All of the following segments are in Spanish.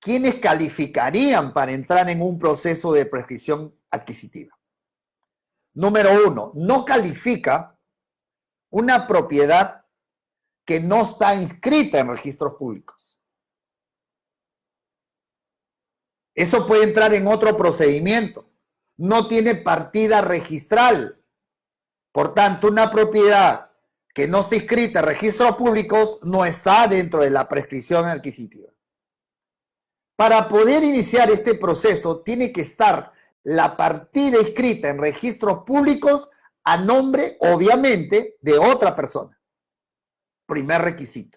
¿quiénes calificarían para entrar en un proceso de prescripción adquisitiva? Número uno, no califica una propiedad que no está inscrita en registros públicos. Eso puede entrar en otro procedimiento. No tiene partida registral. Por tanto, una propiedad que no está inscrita en registros públicos no está dentro de la prescripción adquisitiva. Para poder iniciar este proceso, tiene que estar la partida inscrita en registros públicos a nombre, obviamente, de otra persona. Primer requisito.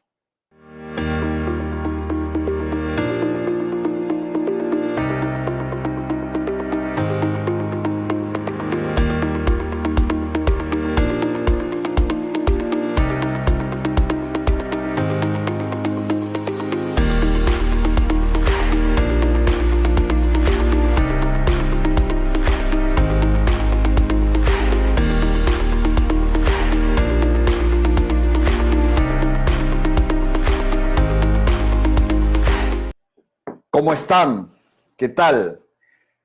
¿Cómo están? ¿Qué tal?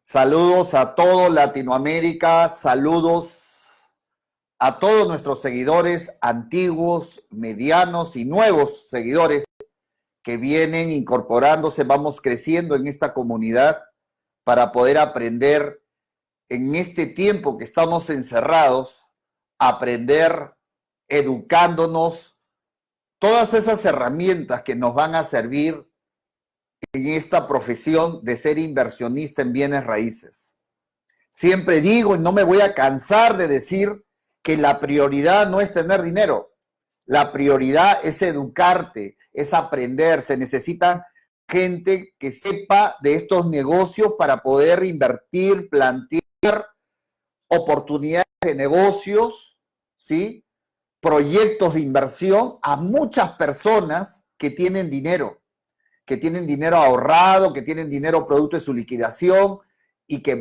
Saludos a todo Latinoamérica, saludos a todos nuestros seguidores antiguos, medianos y nuevos seguidores que vienen incorporándose. Vamos creciendo en esta comunidad para poder aprender en este tiempo que estamos encerrados, aprender educándonos, todas esas herramientas que nos van a servir en esta profesión de ser inversionista en bienes raíces. Siempre digo y no me voy a cansar de decir que la prioridad no es tener dinero. La prioridad es educarte, es aprender. Se necesita gente que sepa de estos negocios para poder invertir, plantear oportunidades de negocios, ¿sí? Proyectos de inversión a muchas personas que tienen dinero ahorrado, que tienen dinero producto de su liquidación y que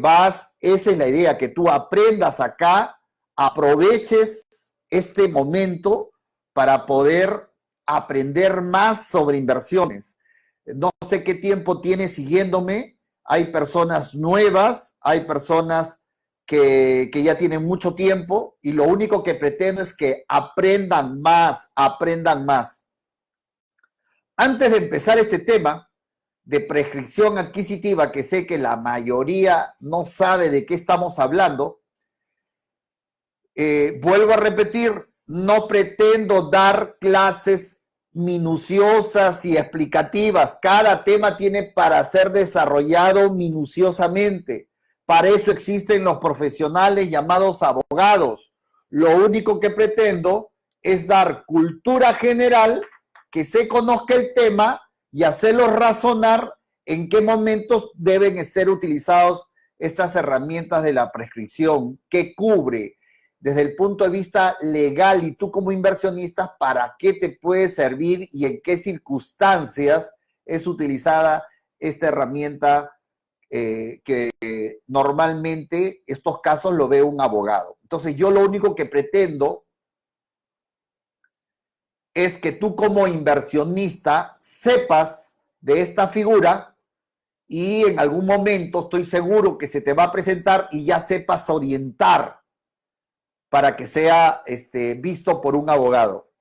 esa es la idea, que tú aprendas acá, aproveches este momento para poder aprender más sobre inversiones. No sé qué tiempo tienes siguiéndome, hay personas nuevas, hay personas que ya tienen mucho tiempo y lo único que pretendo es que aprendan más, aprendan más. Antes de empezar este tema de prescripción adquisitiva, que sé que la mayoría no sabe de qué estamos hablando, vuelvo a repetir, no pretendo dar clases minuciosas y explicativas. Cada tema tiene para ser desarrollado minuciosamente. Para eso existen los profesionales llamados abogados. Lo único que pretendo es dar cultura general, que se conozca el tema y hacerlos razonar en qué momentos deben ser utilizados estas herramientas de la prescripción, qué cubre desde el punto de vista legal y tú como inversionista, para qué te puede servir y en qué circunstancias es utilizada esta herramienta que normalmente estos casos lo ve un abogado. Entonces yo lo único que pretendo es que tú como inversionista sepas de esta figura y en algún momento estoy seguro que se te va a presentar y ya sepas orientar para que sea visto por un abogado.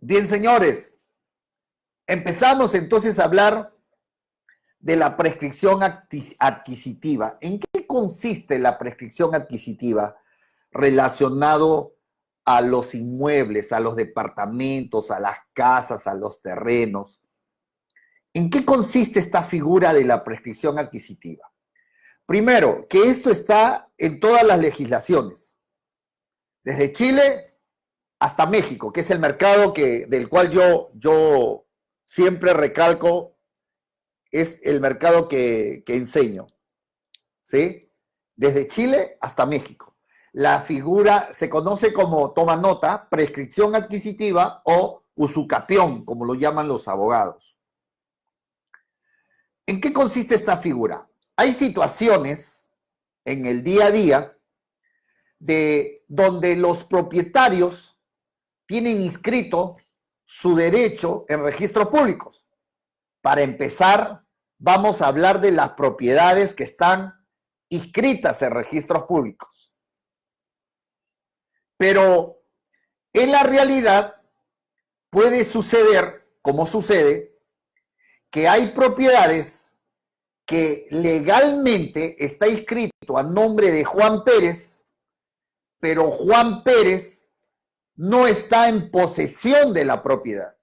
Bien, señores, empezamos entonces a hablar de la prescripción adquisitiva. ¿En qué consiste la prescripción adquisitiva relacionado a los inmuebles, a los departamentos, a las casas, a los terrenos? ¿En qué consiste esta figura de la prescripción adquisitiva? Primero, que esto está en todas las legislaciones, desde Chile hasta México, que es el mercado del cual yo siempre recalco, es el mercado que enseño, ¿sí? Desde Chile hasta México. La figura se conoce como, toma nota, prescripción adquisitiva o usucapión, como lo llaman los abogados. ¿En qué consiste esta figura? Hay situaciones en el día a día donde los propietarios tienen inscrito su derecho en registros públicos. Para empezar, vamos a hablar de las propiedades que están inscritas en registros públicos. Pero en la realidad puede suceder, como sucede, que hay propiedades que legalmente está inscrito a nombre de Juan Pérez, pero Juan Pérez no está en posesión de la propiedad.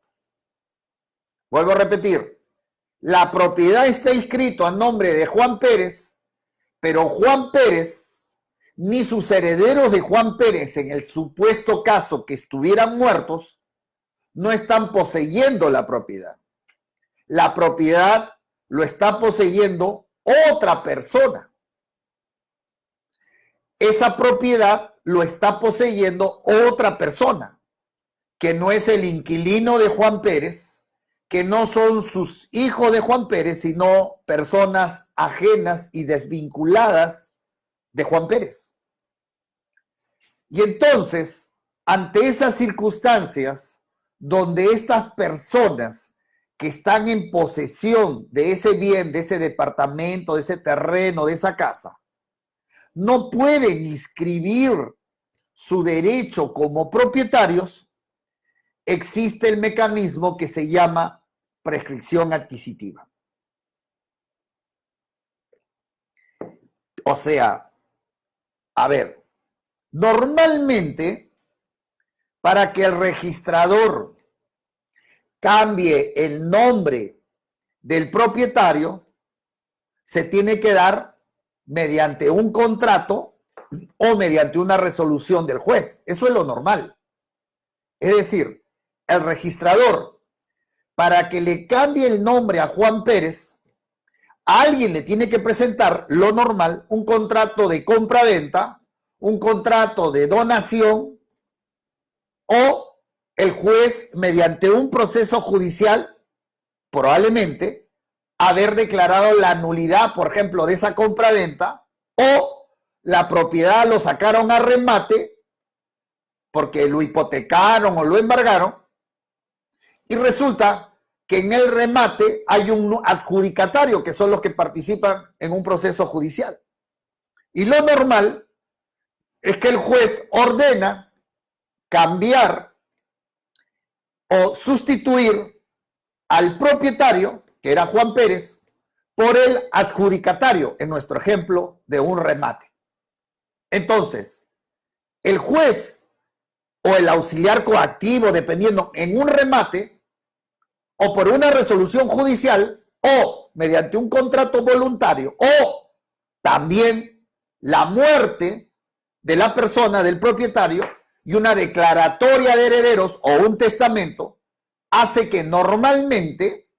Vuelvo a repetir, la propiedad está inscrito a nombre de Juan Pérez, pero Juan Pérez ni sus herederos de Juan Pérez, en el supuesto caso que estuvieran muertos, no están poseyendo la propiedad. La propiedad lo está poseyendo otra persona. Esa propiedad lo está poseyendo otra persona, que no es el inquilino de Juan Pérez, que no son sus hijos de Juan Pérez, sino personas ajenas y desvinculadas de Juan Pérez. Y entonces, ante esas circunstancias, donde estas personas que están en posesión de ese bien, de ese departamento, de ese terreno, de esa casa, no pueden inscribir su derecho como propietarios, existe el mecanismo que se llama prescripción adquisitiva. O sea, a ver, normalmente para que el registrador cambie el nombre del propietario, se tiene que dar mediante un contrato o mediante una resolución del juez. Eso es lo normal. Es decir, el registrador, para que le cambie el nombre a Juan Pérez, a alguien le tiene que presentar, lo normal, un contrato de compra-venta, un contrato de donación, o el juez, mediante un proceso judicial, probablemente, haber declarado la nulidad, por ejemplo, de esa compra-venta, o la propiedad lo sacaron a remate porque lo hipotecaron o lo embargaron, y resulta que en el remate hay un adjudicatario, que son los que participan en un proceso judicial. Y lo normal es que el juez ordena cambiar o sustituir al propietario, que era Juan Pérez, por el adjudicatario, en nuestro ejemplo, de un remate. Entonces, el juez o el auxiliar coactivo, dependiendo, en un remate, o por una resolución judicial, o mediante un contrato voluntario, o también la muerte de la persona, del propietario, y una declaratoria de herederos o un testamento, hace que normalmente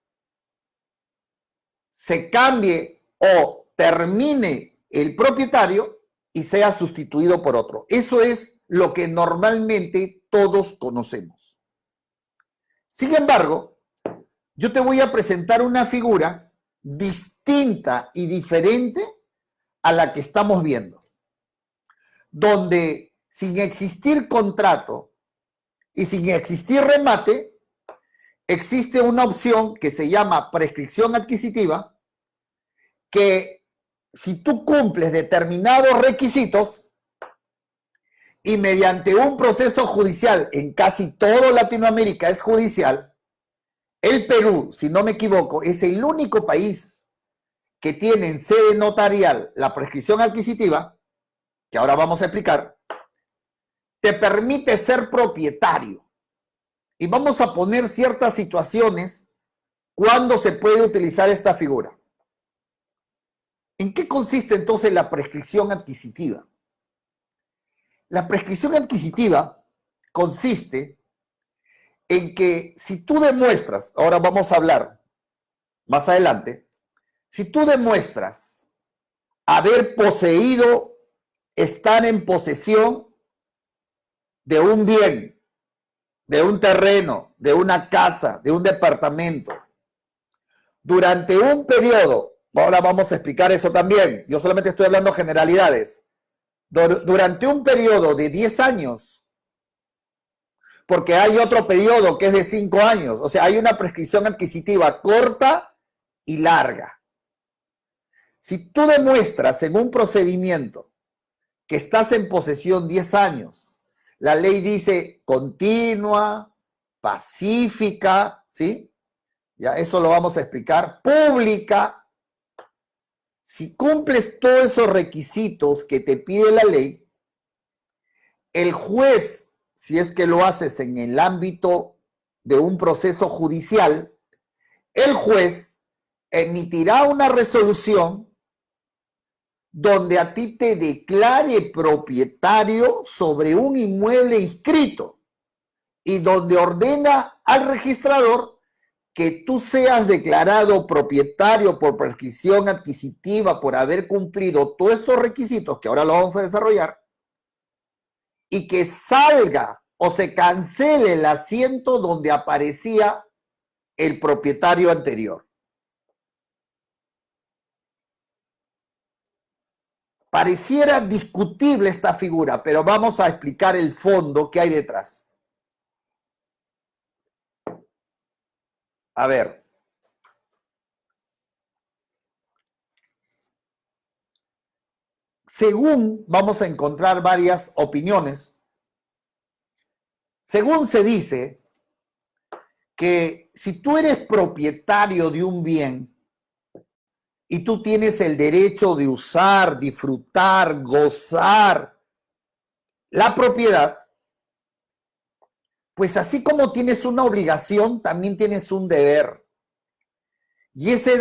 se cambie o termine el propietario y sea sustituido por otro. Eso es lo que normalmente todos conocemos. Sin embargo, yo te voy a presentar una figura distinta y diferente a la que estamos viendo, donde sin existir contrato y sin existir remate, existe una opción que se llama prescripción adquisitiva, que si tú cumples determinados requisitos y mediante un proceso judicial, en casi toda Latinoamérica es judicial, el Perú, si no me equivoco, es el único país que tiene en sede notarial la prescripción adquisitiva, que ahora vamos a explicar, te permite ser propietario. Y vamos a poner ciertas situaciones cuando se puede utilizar esta figura. ¿En qué consiste entonces la prescripción adquisitiva? La prescripción adquisitiva consiste en que si tú demuestras, ahora vamos a hablar más adelante, si tú demuestras haber poseído, estar en posesión de un bien, de un terreno, de una casa, de un departamento, durante un periodo, ahora vamos a explicar eso también, yo solamente estoy hablando generalidades, durante un periodo de 10 años, porque hay otro periodo que es de 5 años. O sea, hay una prescripción adquisitiva corta y larga. Si tú demuestras en un procedimiento que estás en posesión 10 años, la ley dice continua, pacífica, ¿sí? Ya eso lo vamos a explicar, pública. Si cumples todos esos requisitos que te pide la ley, el juez, si es que lo haces en el ámbito de un proceso judicial, el juez emitirá una resolución donde a ti te declare propietario sobre un inmueble inscrito y donde ordena al registrador que tú seas declarado propietario por prescripción adquisitiva por haber cumplido todos estos requisitos que ahora lo vamos a desarrollar y que salga o se cancele el asiento donde aparecía el propietario anterior. Pareciera discutible esta figura, pero vamos a explicar el fondo que hay detrás. A ver. Según vamos a encontrar varias opiniones, según se dice que si tú eres propietario de un bien y tú tienes el derecho de usar, disfrutar, gozar la propiedad, pues así como tienes una obligación, también tienes un deber. Y ese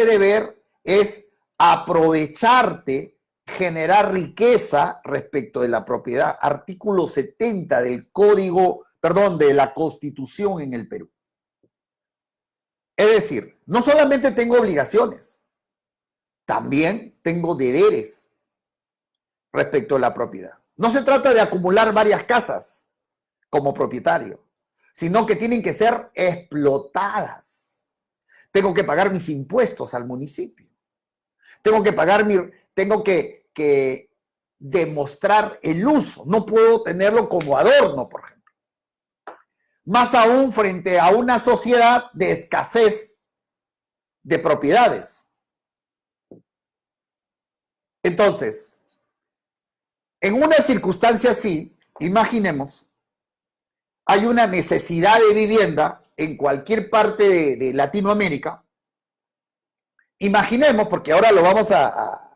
deber es aprovecharte, generar riqueza respecto de la propiedad. Artículo 70 del de la Constitución en el Perú. Es decir, no solamente tengo obligaciones, también tengo deberes respecto a la propiedad. No se trata de acumular varias casas como propietario, sino que tienen que ser explotadas. Tengo que pagar mis impuestos al municipio. Tengo que demostrar el uso. No puedo tenerlo como adorno, por ejemplo. Más aún frente a una sociedad de escasez de propiedades. Entonces, en una circunstancia así, imaginemos, hay una necesidad de vivienda en cualquier parte de Latinoamérica. Imaginemos, porque ahora lo vamos a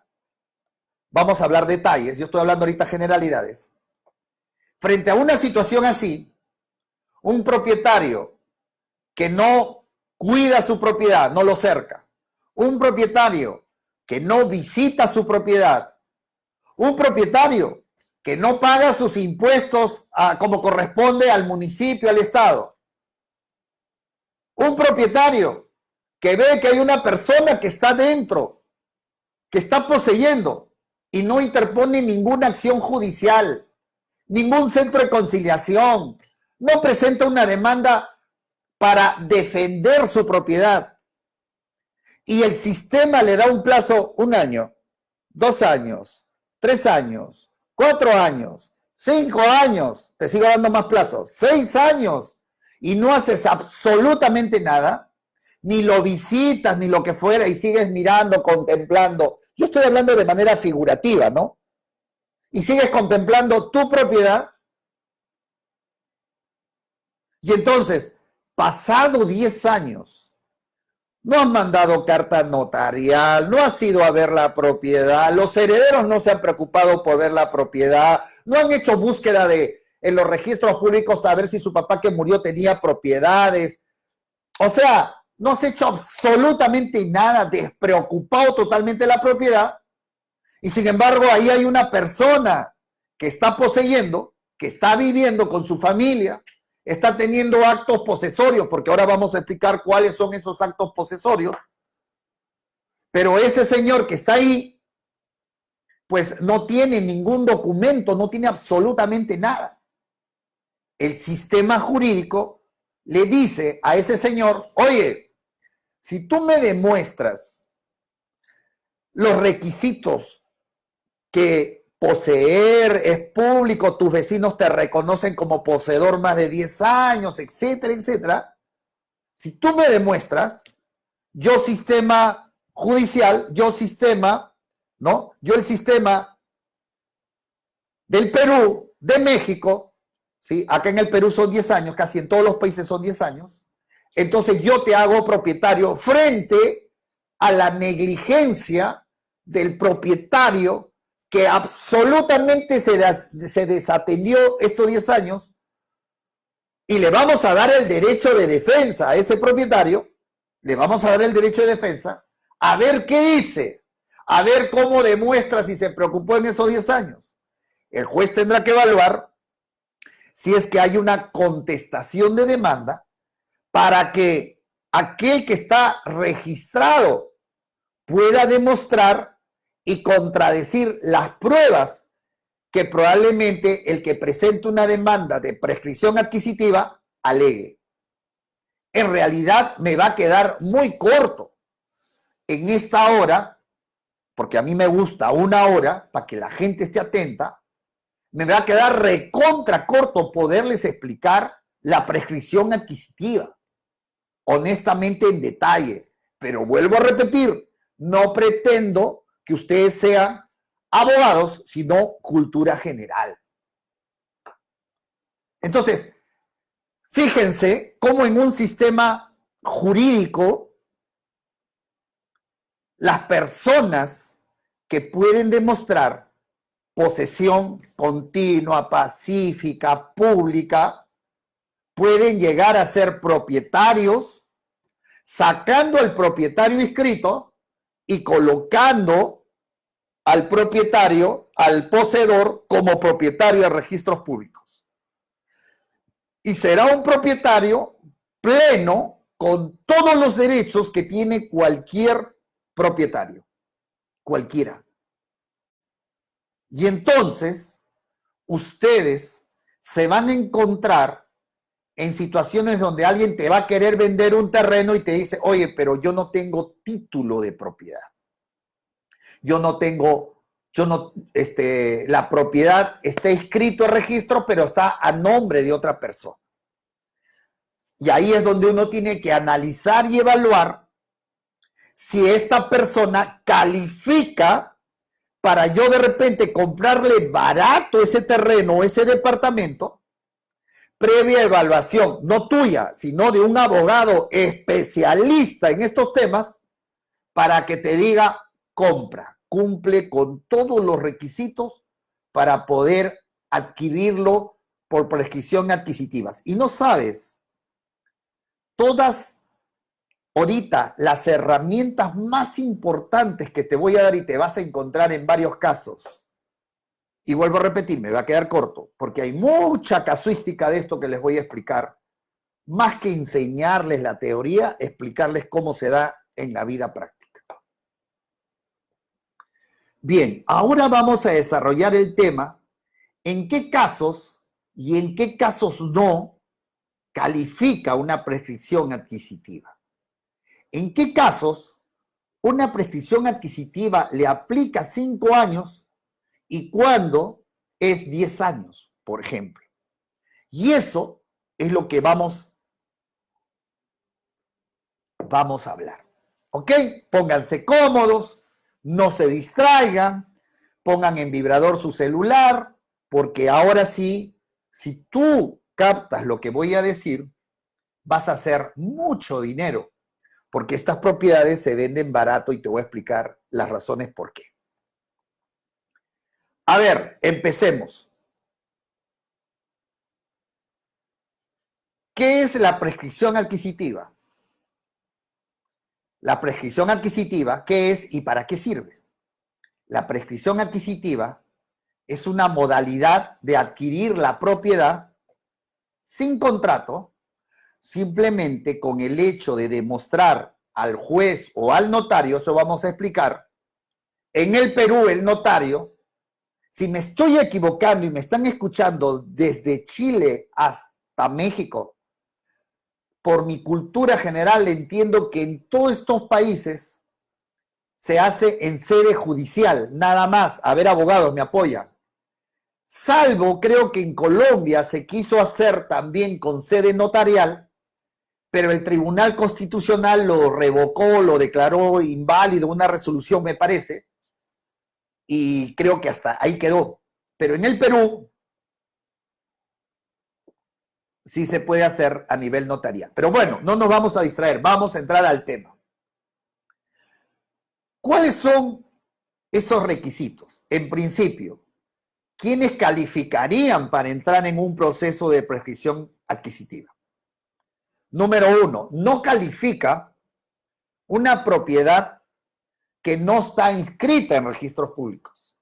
hablar detalles, yo estoy hablando ahorita generalidades. Frente a una situación así, un propietario que no cuida su propiedad, no lo cerca, un propietario que no visita su propiedad, un propietario que no paga sus impuestos como corresponde al municipio, al Estado, un propietario que ve que hay una persona que está dentro, que está poseyendo y no interpone ninguna acción judicial, ningún centro de conciliación, no presenta una demanda para defender su propiedad. Y el sistema le da un plazo, 1 año, 2 años, 3 años, 4 años, 5 años, te sigo dando más plazos, 6 años, y no haces absolutamente nada, ni lo visitas, ni lo que fuera, y sigues mirando, contemplando. Yo estoy hablando de manera figurativa, ¿no? Y sigues contemplando tu propiedad. Y entonces, pasado 10 años, no han mandado carta notarial, no has ido a ver la propiedad, los herederos no se han preocupado por ver la propiedad, no han hecho búsqueda en los registros públicos a ver si su papá que murió tenía propiedades. O sea, no has hecho absolutamente nada, despreocupado totalmente la propiedad, y sin embargo ahí hay una persona que está poseyendo, que está viviendo con su familia, está teniendo actos posesorios, porque ahora vamos a explicar cuáles son esos actos posesorios, pero ese señor que está ahí, pues no tiene ningún documento, no tiene absolutamente nada. El sistema jurídico le dice a ese señor, oye, si tú me demuestras los requisitos que poseer, es público, tus vecinos te reconocen como poseedor más de 10 años, etcétera, etcétera. Si tú me demuestras, yo sistema judicial, yo sistema, ¿no? Yo el sistema del Perú, de México, ¿sí? Acá en el Perú son 10 años, casi en todos los países son 10 años. Entonces yo te hago propietario frente a la negligencia del propietario que absolutamente se desatendió estos 10 años, y le vamos a dar el derecho de defensa a ese propietario, le vamos a dar el derecho de defensa, a ver qué dice, a ver cómo demuestra si se preocupó en esos 10 años. El juez tendrá que evaluar si es que hay una contestación de demanda para que aquel que está registrado pueda demostrar y contradecir las pruebas que probablemente el que presente una demanda de prescripción adquisitiva alegue. En realidad me va a quedar muy corto en esta hora, porque a mí me gusta una hora para que la gente esté atenta. Me va a quedar recontra corto poderles explicar la prescripción adquisitiva, honestamente en detalle. Pero vuelvo a repetir, no pretendo que ustedes sean abogados, sino cultura general. Entonces, fíjense cómo en un sistema jurídico las personas que pueden demostrar posesión continua, pacífica, pública, pueden llegar a ser propietarios, sacando al propietario inscrito y colocando al propietario, al poseedor, como propietario de registros públicos. Y será un propietario pleno con todos los derechos que tiene cualquier propietario, cualquiera. Y entonces, ustedes se van a encontrar en situaciones donde alguien te va a querer vender un terreno y te dice, oye, pero yo no tengo título de propiedad. La propiedad está inscrito en registro, pero está a nombre de otra persona. Y ahí es donde uno tiene que analizar y evaluar si esta persona califica para yo de repente comprarle barato ese terreno o ese departamento, previa evaluación, no tuya, sino de un abogado especialista en estos temas, para que te diga, compra, cumple con todos los requisitos para poder adquirirlo por prescripción adquisitivas. Y no sabes, todas ahorita las herramientas más importantes que te voy a dar y te vas a encontrar en varios casos. Y vuelvo a repetir, me va a quedar corto, porque hay mucha casuística de esto que les voy a explicar. Más que enseñarles la teoría, explicarles cómo se da en la vida práctica. Bien, ahora vamos a desarrollar el tema en qué casos y en qué casos no califica una prescripción adquisitiva. ¿En qué casos una prescripción adquisitiva le aplica 5 años y cuándo es 10 años, por ejemplo? Y eso es lo que vamos a hablar. ¿Ok? Pónganse cómodos, no se distraigan, pongan en vibrador su celular, porque ahora sí, si tú captas lo que voy a decir, vas a hacer mucho dinero, porque estas propiedades se venden barato y te voy a explicar las razones por qué. A ver, empecemos. ¿Qué es la prescripción adquisitiva? La prescripción adquisitiva, ¿qué es y para qué sirve? La prescripción adquisitiva es una modalidad de adquirir la propiedad sin contrato, simplemente con el hecho de demostrar al juez o al notario, eso vamos a explicar. En el Perú, el notario, si me estoy equivocando y me están escuchando desde Chile hasta México, por mi cultura general entiendo que en todos estos países se hace en sede judicial, nada más. A ver, abogados, me apoyan. Salvo, creo que en Colombia se quiso hacer también con sede notarial, pero el Tribunal Constitucional lo revocó, lo declaró inválido, una resolución me parece, y creo que hasta ahí quedó. Pero en el Perú sí se puede hacer a nivel notarial. Pero bueno, no nos vamos a distraer, vamos a entrar al tema. ¿Cuáles son esos requisitos? En principio, ¿quiénes calificarían para entrar en un proceso de prescripción adquisitiva? Número uno, no califica una propiedad que no está inscrita en registros públicos.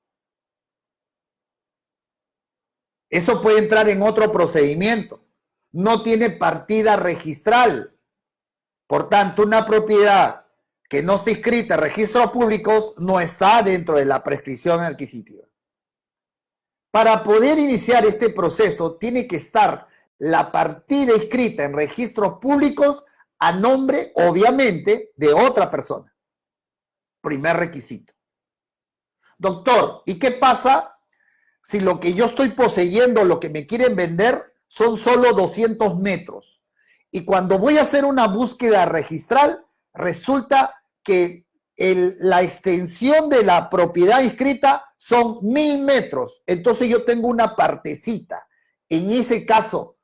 Eso puede entrar en otro procedimiento. No tiene partida registral. Por tanto, una propiedad que no está inscrita en registros públicos no está dentro de la prescripción adquisitiva. Para poder iniciar este proceso, tiene que estar la partida inscrita en registros públicos a nombre, obviamente, de otra persona. Primer requisito. Doctor, ¿y qué pasa si lo que yo estoy poseyendo, lo que me quieren vender, son solo 200 metros? Y cuando voy a hacer una búsqueda registral, resulta que la extensión de la propiedad inscrita son 1000 metros. Entonces yo tengo una partecita. En ese caso,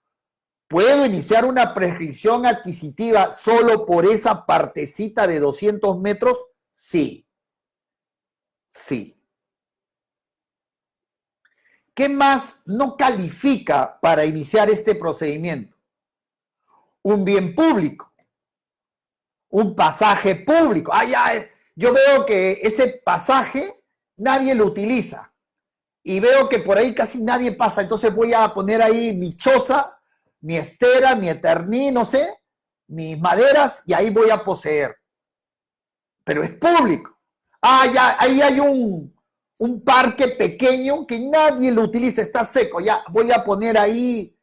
¿puedo iniciar una prescripción adquisitiva solo por esa partecita de 200 metros? Sí. Sí. ¿Qué más no califica para iniciar este procedimiento? Un bien público, un pasaje público. Yo veo que ese pasaje nadie lo utiliza y veo que por ahí casi nadie pasa, entonces voy a poner ahí mi choza, mi estera, mi eterní, no sé, mis maderas y ahí voy a poseer. Pero es público. Ahí hay un parque pequeño que nadie lo utiliza, está seco, ya voy a poner ahí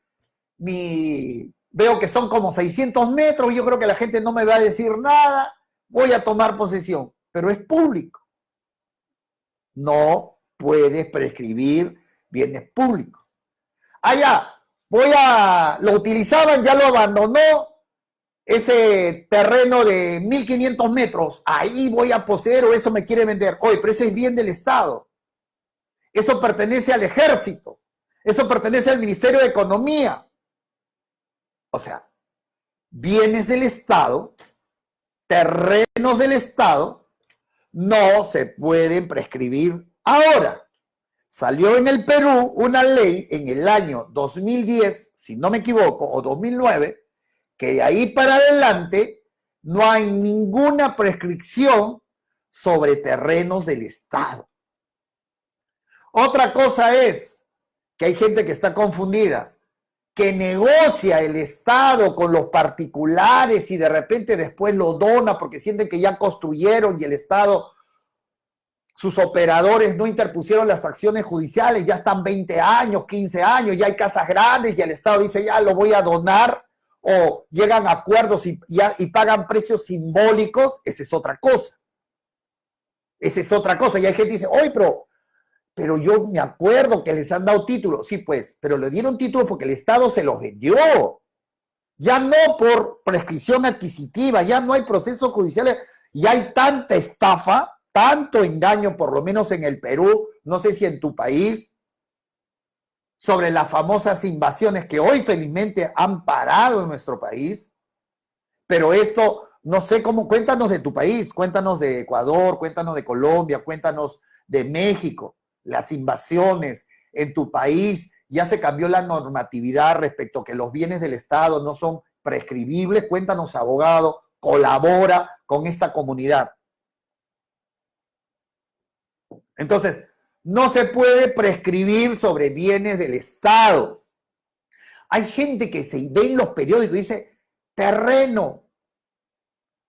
veo que son como 600 metros, yo creo que la gente no me va a decir nada, voy a tomar posesión, pero es público. No puedes prescribir bienes públicos. Lo utilizaban, ya lo abandonó, ese terreno de 1500 metros, ahí voy a poseer o eso me quiere vender. Oye, pero ese es bien del Estado. Eso pertenece al Ejército. Eso pertenece al Ministerio de Economía. O sea, bienes del Estado, terrenos del Estado, no se pueden prescribir. Ahora, salió en el Perú una ley en el año 2010, si no me equivoco, o 2009, que de ahí para adelante no hay ninguna prescripción sobre terrenos del Estado. Otra cosa es que hay gente que está confundida, que negocia el Estado con los particulares y de repente después lo dona porque sienten que ya construyeron y el Estado, sus operadores no interpusieron las acciones judiciales, ya están 20 años, 15 años, ya hay casas grandes y el Estado dice ya lo voy a donar, o llegan a acuerdos y pagan precios simbólicos. Esa es otra cosa. Esa es otra cosa. Y hay gente que dice, oye, pero yo me acuerdo que les han dado títulos. Sí, pues, pero le dieron títulos porque el Estado se los vendió. Ya no por prescripción adquisitiva, ya no hay procesos judiciales, ya hay tanta estafa, tanto engaño, por lo menos en el Perú, no sé si en tu país, sobre las famosas invasiones que hoy felizmente han parado en nuestro país. Pero esto, no sé cómo, cuéntanos de tu país, cuéntanos de Ecuador, cuéntanos de Colombia, cuéntanos de México, las invasiones en tu país. Ya se cambió la normatividad respecto a que los bienes del Estado no son prescribibles. Cuéntanos, abogado, colabora con esta comunidad. Entonces, no se puede prescribir sobre bienes del Estado. Hay gente que se ve en los periódicos y dice, terreno,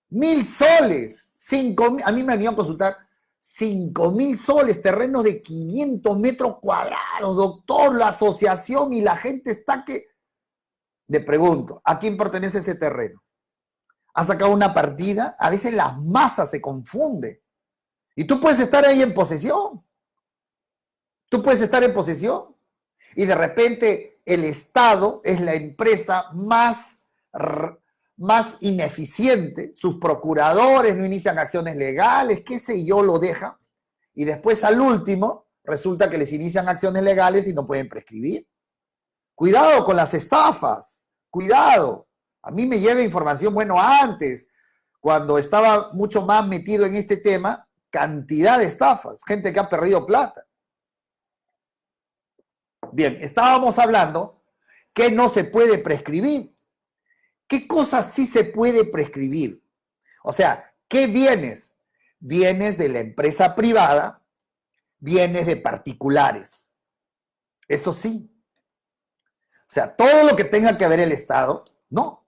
1000 soles, 5000, a mí me venían a consultar, 5000 soles, terrenos de 500 metros cuadrados, doctor, la asociación y la gente está que... Le pregunto, ¿a quién pertenece ese terreno? ¿Ha sacado una partida? A veces las masas se confunden. Y tú puedes estar ahí en posesión. Tú puedes estar en posesión. Y de repente el Estado es la empresa más ineficiente. Sus procuradores no inician acciones legales, qué sé yo, lo dejan. Y después al último resulta que les inician acciones legales y no pueden prescribir. Cuidado con las estafas. Cuidado. A mí me llega información, bueno, antes, cuando estaba mucho más metido en este tema, cantidad de estafas, gente que ha perdido plata. Bien, estábamos hablando que no se puede prescribir. ¿Qué cosas sí se puede prescribir? O sea, ¿qué bienes? Bienes de la empresa privada, bienes de particulares. Eso sí. O sea, todo lo que tenga que ver el Estado, no.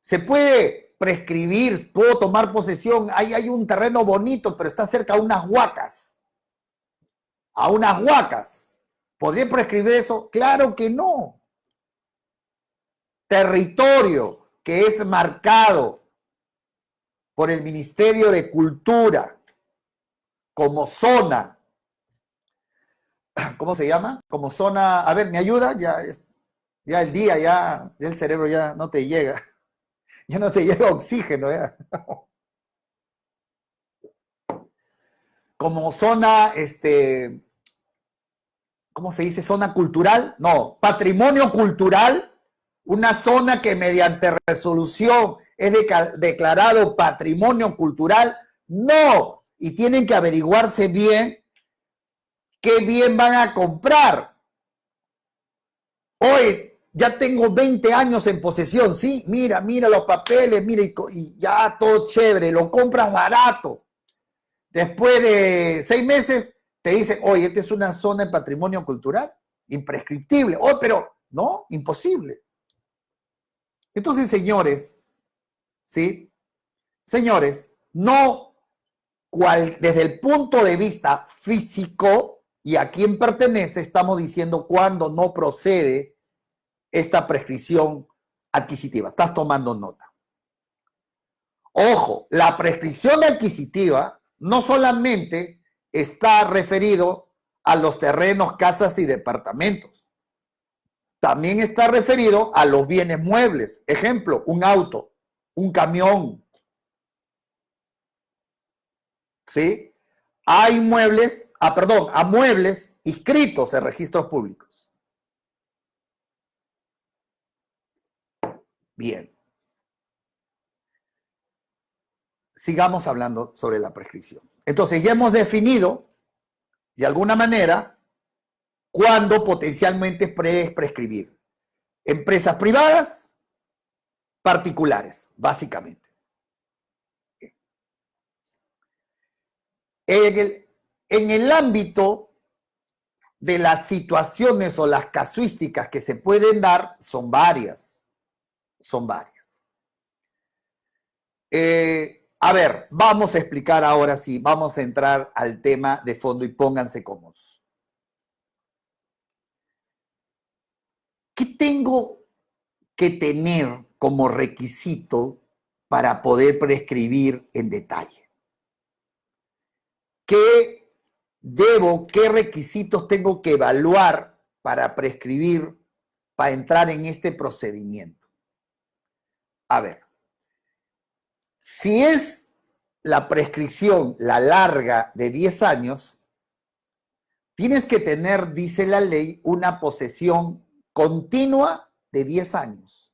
Se puede prescribir, puedo tomar posesión, hay un terreno bonito, pero está cerca a unas huacas. A unas huacas. ¿Podría prescribir eso? Claro que no. Territorio que es marcado por el Ministerio de Cultura como zona, ¿cómo se llama? Como zona, a ver, ¿me ayuda? Ya el día, ya el cerebro ya no te llega. Ya no te llega oxígeno, ya. Como zona, ¿cómo se dice? Zona cultural, no, patrimonio cultural, una zona que mediante resolución es declarado patrimonio cultural, no, y tienen que averiguarse bien qué bien van a comprar. Hoy ya tengo 20 años en posesión, sí, mira los papeles, mira, y ya todo chévere, lo compras barato. Después de 6 meses te dicen, oye, esta es una zona de patrimonio cultural, imprescriptible. Oh, pero no, imposible. Entonces, señores, ¿sí? Señores, no desde el punto de vista físico y a quién pertenece, estamos diciendo cuándo no procede esta prescripción adquisitiva. Estás tomando nota. Ojo, la prescripción adquisitiva no solamente está referido a los terrenos, casas y departamentos. También está referido a los bienes muebles. Ejemplo, un auto, un camión. ¿Sí? Hay muebles, a muebles inscritos en registros públicos. Bien. Sigamos hablando sobre la prescripción. Entonces, ya hemos definido, de alguna manera, cuándo potencialmente es prescribir. Empresas privadas, particulares, básicamente. En el ámbito de las situaciones o las casuísticas que se pueden dar, son varias. Son varias. A ver, vamos a explicar ahora sí, vamos a entrar al tema de fondo y pónganse cómodos. ¿Qué tengo que tener como requisito para poder prescribir en detalle? ¿Qué requisitos tengo que evaluar para prescribir, para entrar en este procedimiento? A ver, si es la prescripción, la larga de 10 años, tienes que tener, dice la ley, una posesión continua de 10 años.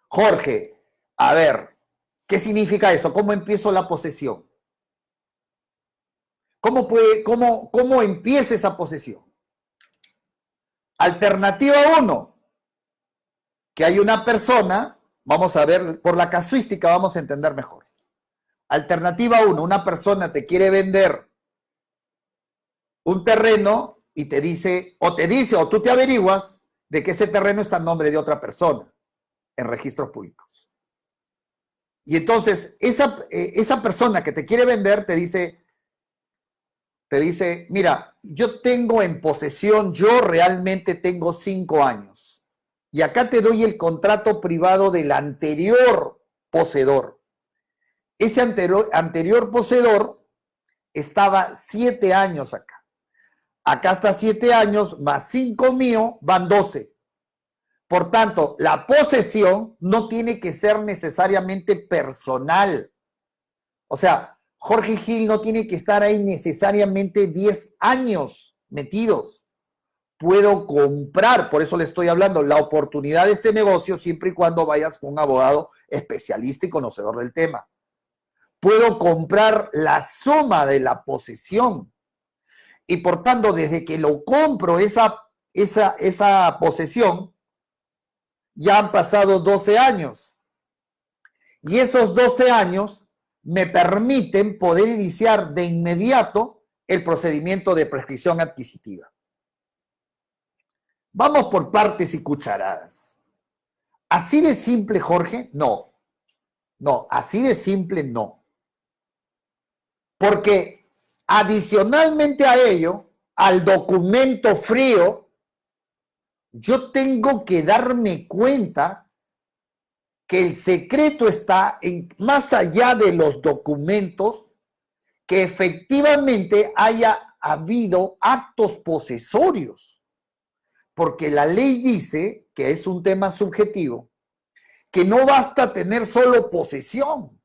Jorge, a ver, ¿qué significa eso? ¿Cómo empiezo la posesión? ¿Cómo empieza esa posesión? Alternativa 1, que hay una persona, vamos a ver, por la casuística vamos a entender mejor. Alternativa 1, una persona te quiere vender un terreno y te dice, o tú te averiguas de que ese terreno está en nombre de otra persona en registros públicos. Y entonces esa persona que te quiere vender te dice, mira, yo tengo en posesión, yo realmente tengo 5 años. Y acá te doy el contrato privado del anterior poseedor. Ese anterior poseedor estaba 7 años acá. Acá está 7 años, más 5 mío, van 12. Por tanto, la posesión no tiene que ser necesariamente personal. O sea, Jorge Gil no tiene que estar ahí necesariamente 10 años metidos. Puedo comprar, por eso le estoy hablando, la oportunidad de este negocio siempre y cuando vayas con un abogado especialista y conocedor del tema. Puedo comprar la suma de la posesión y por tanto desde que lo compro esa posesión ya han pasado 12 años y esos 12 años me permiten poder iniciar de inmediato el procedimiento de prescripción adquisitiva. Vamos por partes y cucharadas. ¿Así de simple, Jorge? No. No, así de simple no. Porque adicionalmente a ello, al documento frío, yo tengo que darme cuenta que el secreto está en, más allá de los documentos, que efectivamente haya habido actos posesorios. Porque la ley dice, que es un tema subjetivo, que no basta tener solo posesión,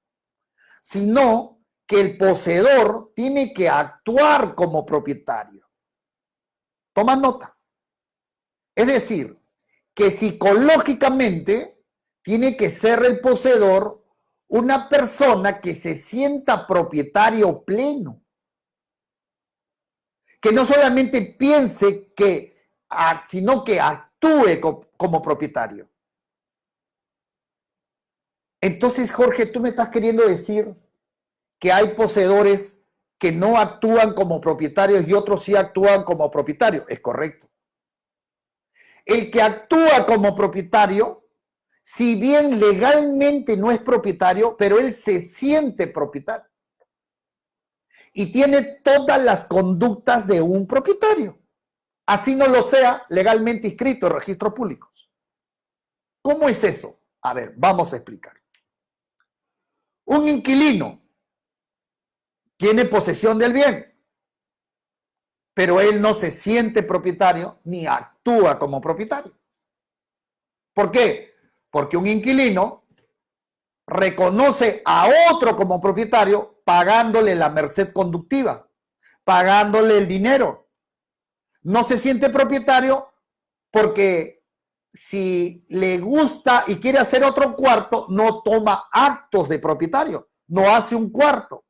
sino que el poseedor tiene que actuar como propietario. Toma nota. Es decir, que psicológicamente tiene que ser el poseedor una persona que se sienta propietario pleno. Que no solamente piense que, sino que actúe como propietario. Entonces, Jorge, tú me estás queriendo decir que hay poseedores que no actúan como propietarios y otros sí actúan como propietarios. Es correcto. El que actúa como propietario, si bien legalmente no es propietario, pero él se siente propietario. Y tiene todas las conductas de un propietario. Así no lo sea legalmente inscrito en registros públicos. ¿Cómo es eso? A ver, vamos a explicar. Un inquilino tiene posesión del bien, pero él no se siente propietario ni actúa como propietario. ¿Por qué? Porque un inquilino reconoce a otro como propietario pagándole la merced conductiva, pagándole el dinero. No se siente propietario porque si le gusta y quiere hacer otro cuarto, no toma actos de propietario, no hace un cuarto,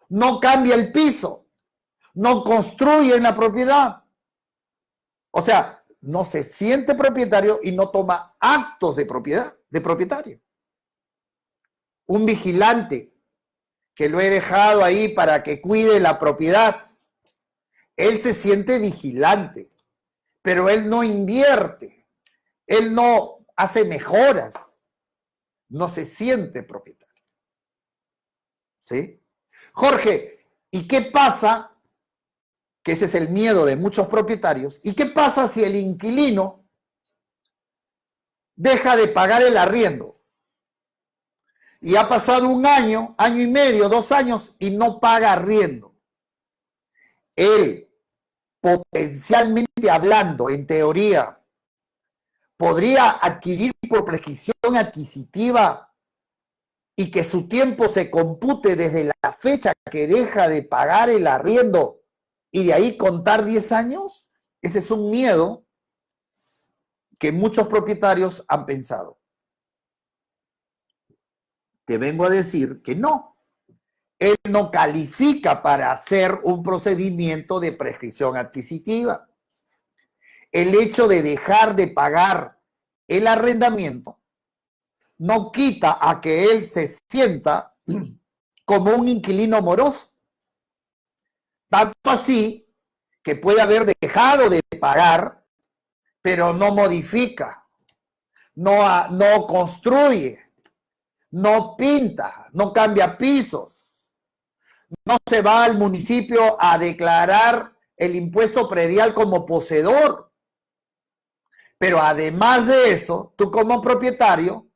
no cambia el piso, no construye en la propiedad. O sea, no se siente propietario y no toma actos de propiedad, de propietario. Un vigilante que lo he dejado ahí para que cuide la propiedad, él se siente vigilante, pero él no invierte, él no hace mejoras, no se siente propietario. ¿Sí? Jorge, ¿y qué pasa? Que ese es el miedo de muchos propietarios. ¿Y qué pasa si el inquilino deja de pagar el arriendo? Y ha pasado un año, año y medio, 2 años y no paga arriendo. Él, potencialmente hablando, en teoría, podría adquirir por prescripción adquisitiva y que su tiempo se compute desde la fecha que deja de pagar el arriendo y de ahí contar 10 años. Ese es un miedo que muchos propietarios han pensado. Te vengo a decir que no. Él no califica para hacer un procedimiento de prescripción adquisitiva. El hecho de dejar de pagar el arrendamiento no quita a que él se sienta como un inquilino moroso. Tanto así que puede haber dejado de pagar, pero no modifica, no construye, no pinta, no cambia pisos, no se va al municipio a declarar el impuesto predial como poseedor. Pero además de eso, tú como propietario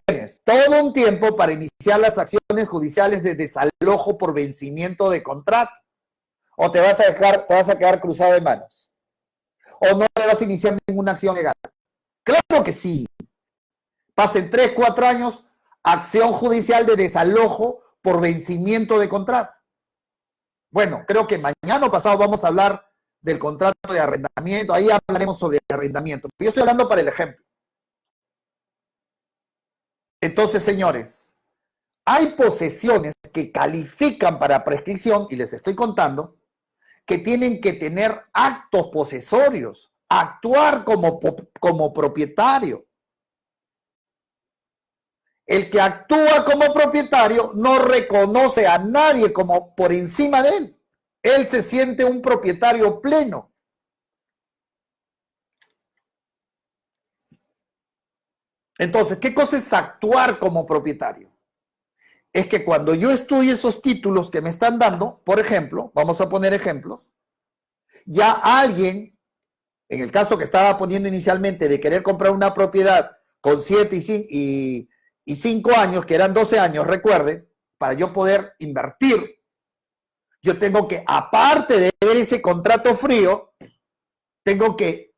tienes todo un tiempo para iniciar las acciones judiciales de desalojo por vencimiento de contrato. O te vas a quedar cruzado de manos. O no le vas a iniciar ninguna acción legal. Claro que sí. Pasen 3, 4 años, acción judicial de desalojo por vencimiento de contrato. Bueno, creo que mañana o pasado vamos a hablar del contrato de arrendamiento. Ahí hablaremos sobre arrendamiento. Yo estoy hablando para el ejemplo. Entonces, señores, hay posesiones que califican para prescripción, y les estoy contando, que tienen que tener actos posesorios, actuar como propietario. El que actúa como propietario no reconoce a nadie como por encima de él. Él se siente un propietario pleno. Entonces, ¿qué cosa es actuar como propietario? Es que cuando yo estudie esos títulos que me están dando, por ejemplo, vamos a poner ejemplos, ya alguien, en el caso que estaba poniendo inicialmente de querer comprar una propiedad con 7 y 5 años, que eran 12 años, recuerde, para yo poder invertir, yo tengo que, aparte de ver ese contrato frío, tengo que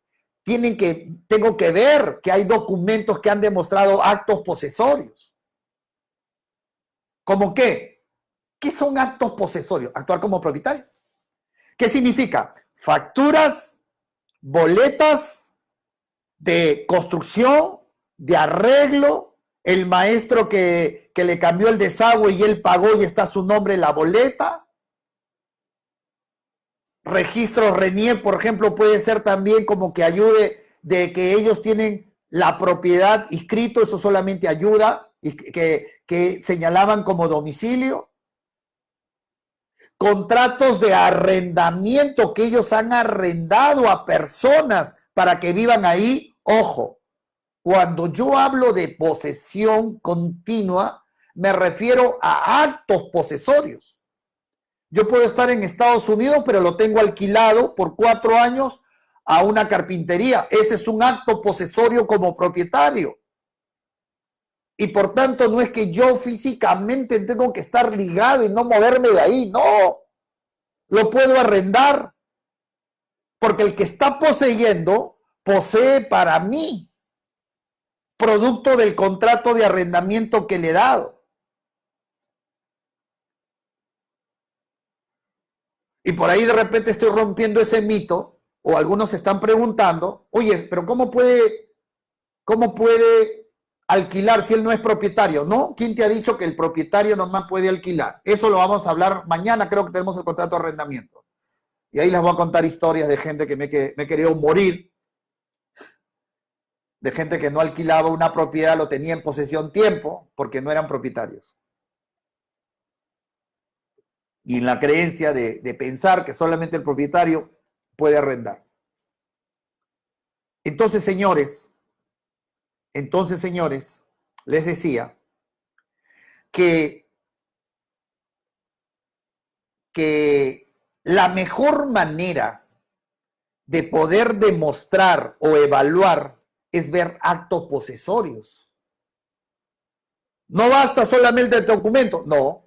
ver que hay documentos que han demostrado actos posesorios. ¿Cómo qué? ¿Qué son actos posesorios? Actuar como propietario. ¿Qué significa? Facturas, boletas de construcción, de arreglo, el maestro que le cambió el desagüe y él pagó y está su nombre en la boleta. Registros RENIEC, por ejemplo, puede ser también como que ayude de que ellos tienen la propiedad inscrito, eso solamente ayuda, y que señalaban como domicilio. Contratos de arrendamiento que ellos han arrendado a personas para que vivan ahí. Ojo, cuando yo hablo de posesión continua, me refiero a actos posesorios. Yo puedo estar en Estados Unidos, pero lo tengo alquilado por 4 años a una carpintería. Ese es un acto posesorio como propietario. Y por tanto no es que yo físicamente tengo que estar ligado y no moverme de ahí, no. Lo puedo arrendar, porque el que está poseyendo posee para mí, producto del contrato de arrendamiento que le he dado. Y por ahí de repente estoy rompiendo ese mito, o algunos se están preguntando, oye, pero ¿cómo puede alquilar si él no es propietario? ¿No? ¿Quién te ha dicho que el propietario nomás puede alquilar? Eso lo vamos a hablar mañana, creo que tenemos el contrato de arrendamiento. Y ahí les voy a contar historias de gente que me he querido morir, de gente que no alquilaba una propiedad, lo tenía en posesión tiempo, porque no eran propietarios. Y en la creencia de pensar que solamente el propietario puede arrendar. Entonces, señores, les decía que la mejor manera de poder demostrar o evaluar es ver actos posesorios. No basta solamente el documento, no.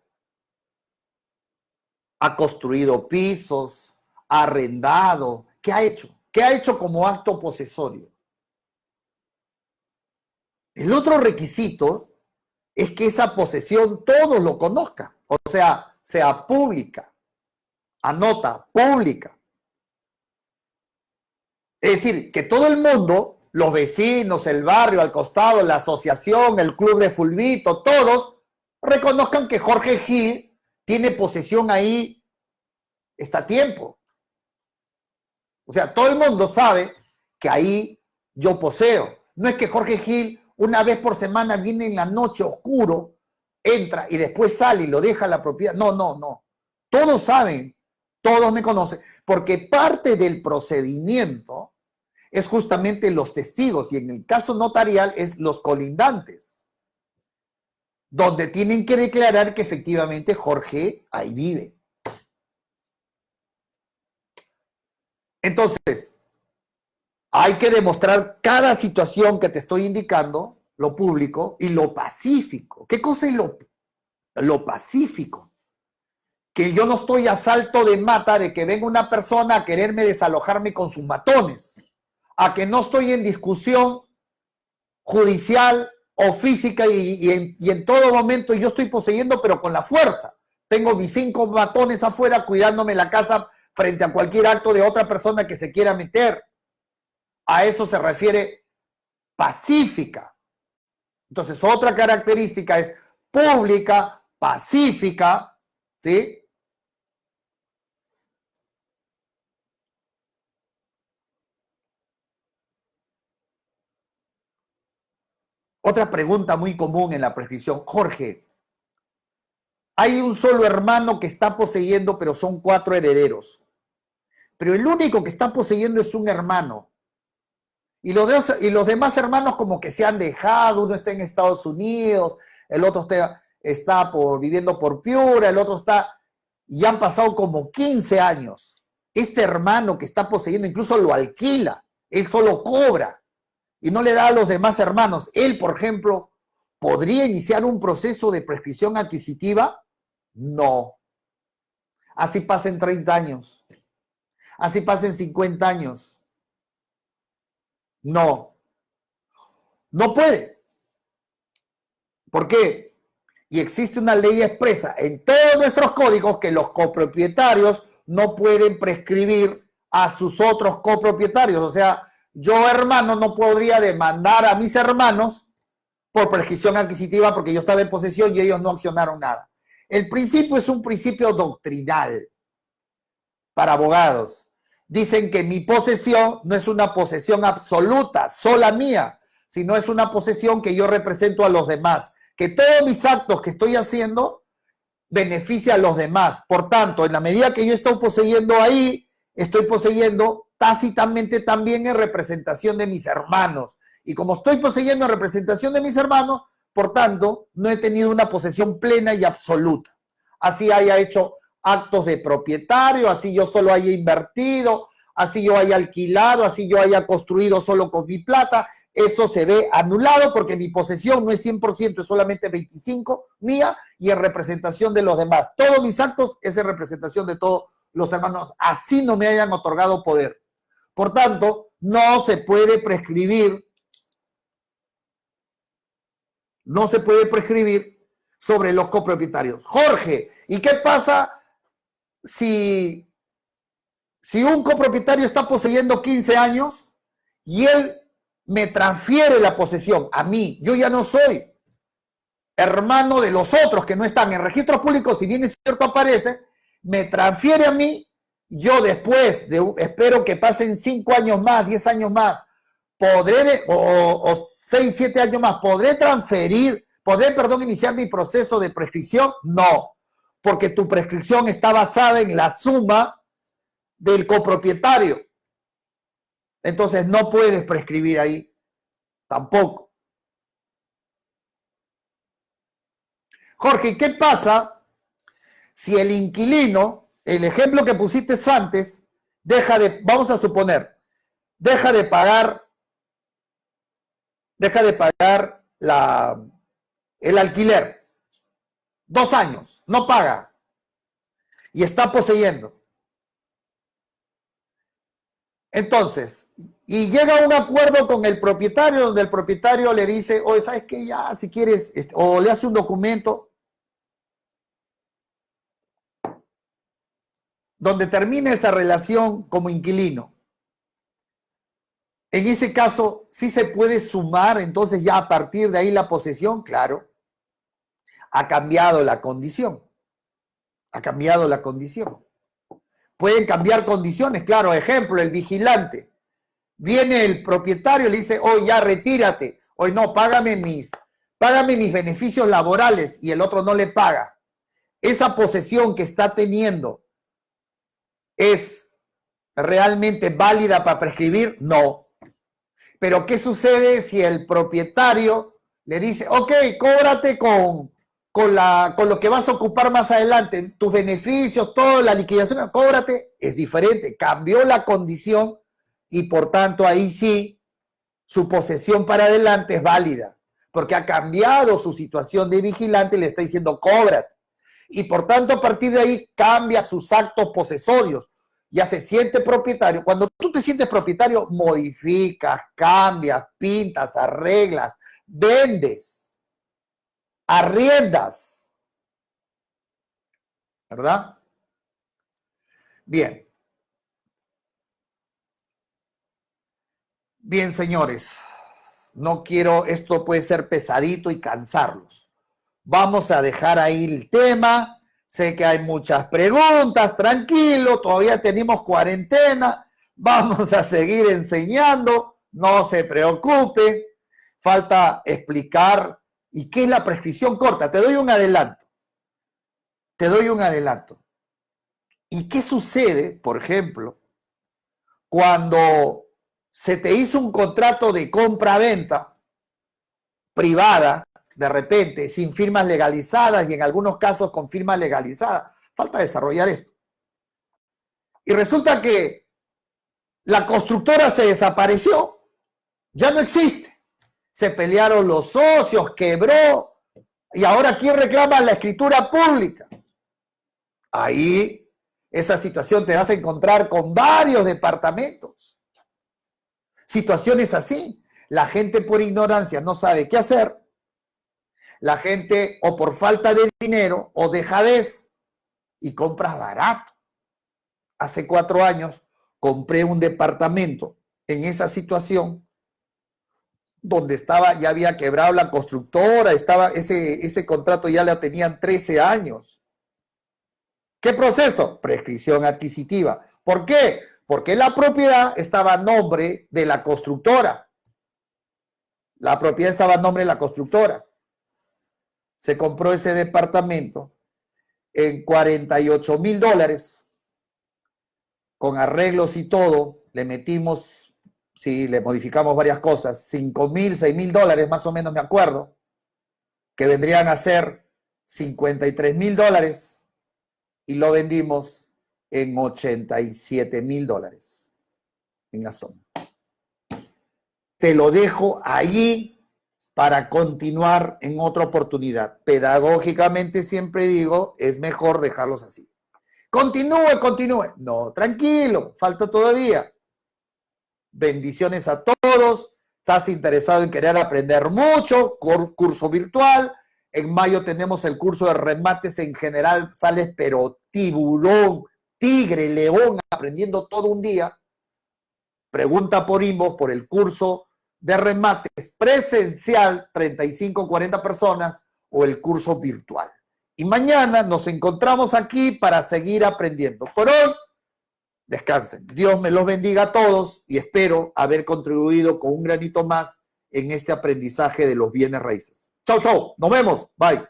Ha construido pisos, ha arrendado. ¿Qué ha hecho? ¿Qué ha hecho como acto posesorio? El otro requisito es que esa posesión todos lo conozcan, o sea pública, anota, pública. Es decir, que todo el mundo, los vecinos, el barrio, al costado, la asociación, el club de fulbito, todos reconozcan que Jorge Gil tiene posesión ahí, está a tiempo. O sea, todo el mundo sabe que ahí yo poseo. No es que Jorge Gil una vez por semana viene en la noche oscuro, entra y después sale y lo deja la propiedad. No, no, no. Todos saben, todos me conocen, porque parte del procedimiento es justamente los testigos, y en el caso notarial es los colindantes, donde tienen que declarar que efectivamente Jorge ahí vive. Entonces, hay que demostrar cada situación que te estoy indicando, lo público y lo pacífico. ¿Qué cosa es lo pacífico? Que yo no estoy a salto de mata de que venga una persona a quererme desalojarme con sus matones, a que no estoy en discusión judicial o física y en todo momento yo estoy poseyendo, pero con la fuerza. Tengo mis 5 matones afuera cuidándome la casa frente a cualquier acto de otra persona que se quiera meter. A eso se refiere pacífica. Entonces, otra característica es pública, pacífica, ¿sí? Otra pregunta muy común en la prescripción. Jorge, hay un solo hermano que está poseyendo, pero son 4 herederos. Pero el único que está poseyendo es un hermano. Y los demás hermanos como que se han dejado, uno está en Estados Unidos, el otro está viviendo por Piura, el otro está, y han pasado como 15 años. Este hermano que está poseyendo incluso lo alquila, él solo cobra y no le da a los demás hermanos. Él, por ejemplo, ¿podría iniciar un proceso de prescripción adquisitiva? No. Así pasen 30 años, así pasen 50 años. No, no puede. ¿Por qué? Y existe una ley expresa en todos nuestros códigos que los copropietarios no pueden prescribir a sus otros copropietarios. O sea, yo, hermano, no podría demandar a mis hermanos por prescripción adquisitiva porque yo estaba en posesión y ellos no accionaron nada. El principio es un principio doctrinal para abogados. Dicen que mi posesión no es una posesión absoluta, sola mía, sino es una posesión que yo represento a los demás, que todos mis actos que estoy haciendo beneficia a los demás. Por tanto, en la medida que yo estoy poseyendo ahí, estoy poseyendo tácitamente también en representación de mis hermanos. Y como estoy poseyendo en representación de mis hermanos, por tanto, no he tenido una posesión plena y absoluta. Así haya hecho actos de propietario, así yo solo haya invertido, así yo haya alquilado, así yo haya construido solo con mi plata, eso se ve anulado porque mi posesión no es 100%, es solamente 25% mía y en representación de los demás. Todos mis actos es en representación de todos los hermanos, así no me hayan otorgado poder. Por tanto, no se puede prescribir, sobre los copropietarios. Jorge, ¿y qué pasa si un copropietario está poseyendo 15 años y él me transfiere la posesión a mí? Yo ya no soy hermano de los otros que no están en registros públicos, si bien es cierto aparece, me transfiere a mí, yo después, espero que pasen 5 años más, 10 años más, o 6, 7 años más, ¿podré iniciar mi proceso de prescripción? No, porque tu prescripción está basada en la suma del copropietario. Entonces no puedes prescribir ahí, tampoco. Jorge, ¿qué pasa si el inquilino, el ejemplo que pusiste antes, vamos a suponer, deja de pagar el alquiler, 2 años, no paga y está poseyendo? Entonces, y llega a un acuerdo con el propietario donde el propietario le dice, oye, ¿sabes qué? Ya, si quieres, o le hace un documento donde termina esa relación como inquilino. En ese caso, ¿sí se puede sumar entonces ya a partir de ahí la posesión? Claro. Ha cambiado la condición. Ha cambiado la condición. Pueden cambiar condiciones, claro. Ejemplo, el vigilante. Viene el propietario y le dice, oye, ya retírate. Oye, no, págame mis beneficios laborales, y el otro no le paga. Esa posesión que está teniendo ¿es realmente válida para prescribir? No. Pero ¿qué sucede si el propietario le dice, ok, cóbrate con lo que vas a ocupar más adelante, tus beneficios, toda la liquidación, cóbrate? Es diferente, cambió la condición y por tanto ahí sí su posesión para adelante es válida. porque ha cambiado su situación de vigilante y le está diciendo cóbrate. Y por tanto, a partir de ahí cambia sus actos posesorios. Ya se siente propietario. Cuando tú te sientes propietario, modificas, cambias, pintas, arreglas, vendes, arriendas, ¿verdad? Bien. Bien, señores, no quiero, esto puede ser pesadito y cansarlos. Vamos a dejar ahí el tema. Sé que hay muchas preguntas, tranquilo, todavía tenemos cuarentena. Vamos a seguir enseñando, no se preocupe. Falta explicar, ¿y qué es la prescripción corta? Te doy un adelanto. ¿Y qué sucede, por ejemplo, cuando se te hizo un contrato de compra-venta privada, de repente, sin firmas legalizadas y en algunos casos con firmas legalizadas? Falta desarrollar esto. Y resulta que la constructora se desapareció, ya no existe. Se pelearon los socios, quebró, y ahora ¿quién reclama la escritura pública? Ahí, esa situación te vas a encontrar con varios departamentos. Situaciones así. La gente por ignorancia no sabe qué hacer. La gente o por falta de dinero o dejadez y compras barato. Hace 4 años compré un departamento en esa situación donde ya había quebrado la constructora, ese contrato ya lo tenían 13 años. ¿Qué proceso? Prescripción adquisitiva. ¿Por qué? Porque la propiedad estaba a nombre de la constructora. La propiedad estaba a nombre de la constructora. Se compró ese departamento en $48,000, con arreglos y todo. Le metimos, sí, le modificamos varias cosas, $5,000, $6,000 más o menos, me acuerdo, que vendrían a ser $53,000, y lo vendimos en $87,000 en la zona. Te lo dejo allí para continuar en otra oportunidad. Pedagógicamente siempre digo, es mejor dejarlos así. Continúe. No, tranquilo, falta todavía. Bendiciones a todos. Estás interesado en querer aprender mucho, curso virtual. En mayo tenemos el curso de remates en general. Sales pero tiburón, tigre, león, aprendiendo todo un día. Pregunta por inbox por el curso de remates presencial, 35, 40 personas, o el curso virtual. Y mañana nos encontramos aquí para seguir aprendiendo. Por hoy, descansen. Dios me los bendiga a todos y espero haber contribuido con un granito más en este aprendizaje de los bienes raíces. Chau, chau. Nos vemos. Bye.